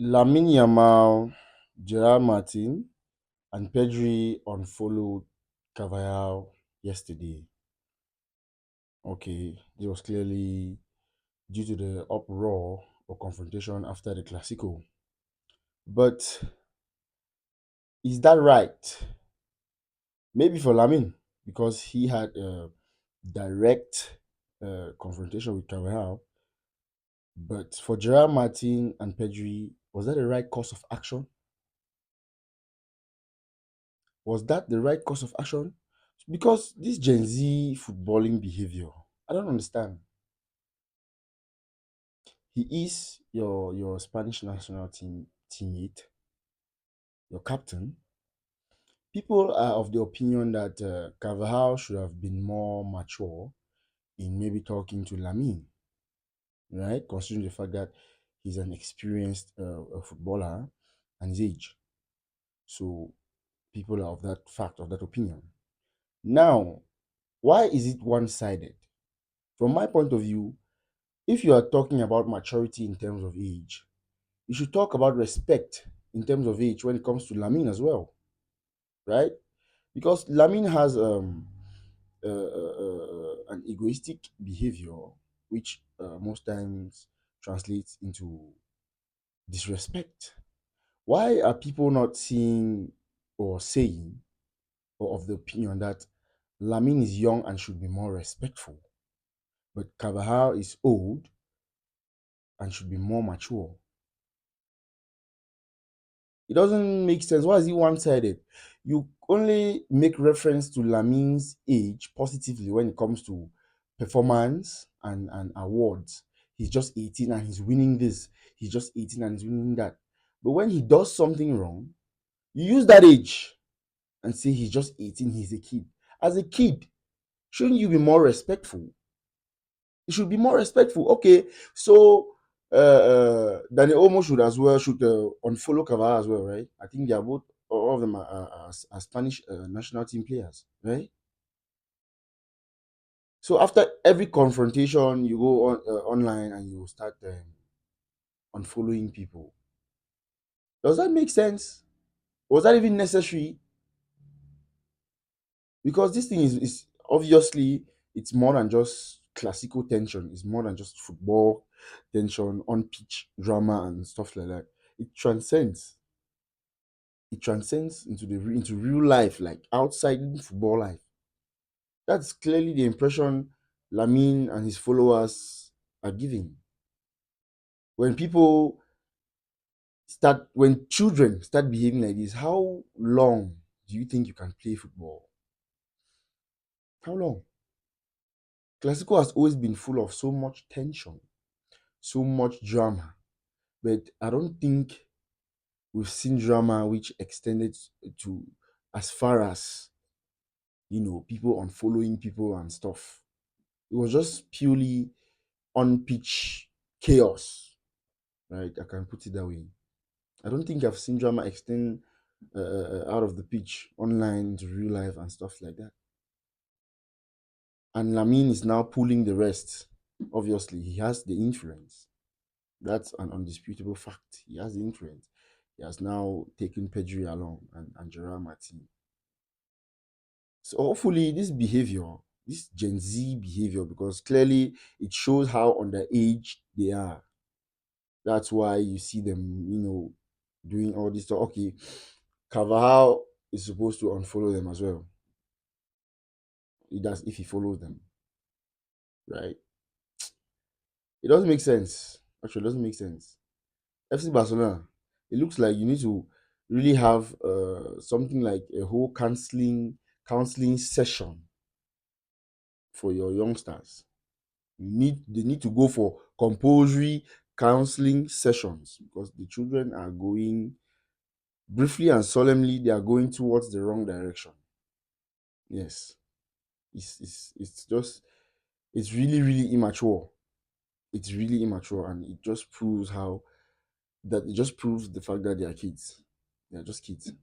Lamine Yamal, Gerard Martin, and Pedri unfollowed Cavajal yesterday. Okay, this was clearly due to the uproar or confrontation after the Clasico. But is that right? Maybe for Lamine, because he had a direct confrontation with Cavajal. But for Gerard Martin and Pedri, was that the right course of action? Was that the right course of action? Because this Gen Z footballing behavior, I don't understand. He is your Spanish national teammate, your captain. People are of the opinion that Carvajal should have been more mature in maybe talking to Lamine, right? Considering the fact that he's an experienced footballer and his age. So people are of that fact, of that opinion. Now, why is it one-sided? From my point of view, if you are talking about maturity in terms of age, you should talk about respect in terms of age when it comes to Lamine as well, right? Because Lamine has an egoistic behavior, which most times translates into disrespect. Why are people not seeing or saying or of the opinion that Lamine is young and should be more respectful, but Carvajal is old and should be more mature? It doesn't make sense. Why is it one-sided? You only make reference to Lamin's age positively when it comes to performance and awards. He's just 18 and he's winning this. He's just 18 and he's winning that. But when he does something wrong, you use that age and say he's just 18, he's a kid. As a kid, shouldn't you be more respectful? You should be more respectful. Okay, so Daniel Olmo should unfollow Cavani as well, right? I think they are both, all of them are Spanish national team players, right? So after every confrontation, you go on online and you start unfollowing people. Does that make sense? Was that even necessary? Because this thing is obviously, it's more than just classical tension. It's more than just football tension, on pitch drama and stuff like that. It transcends. It transcends into into real life, like outside football life. That's clearly the impression Lamine and his followers are giving. When people when children start behaving like this, how long do you think you can play football? How long? Classical has always been full of so much tension, so much drama, but I don't think we've seen drama which extended to as far as people unfollowing people and stuff. It was just purely on pitch chaos, right? I can put it that way. I don't think I've seen drama extend out of the pitch online into real life and stuff like that. And Lamine is now pulling the rest. Obviously, he has the influence. That's an undisputable fact. He has the influence. He has now taken Pedri along and Gerard Martin. So hopefully this Gen Z behavior, because clearly it shows how underage they are. That's why you see them, doing all this stuff. Okay, Carvajal is supposed to unfollow them as well. He does if he follows them, right? It doesn't make sense. Actually, it doesn't make sense. FC Barcelona, it looks like you need to really have something like a whole counseling session for your youngsters. They need to go for compulsory counseling sessions because the children are going briefly and solemnly, they are going towards the wrong direction. Yes, it's just, it's really really immature. It's really immature, and it just proves the fact that they are kids. They are just kids.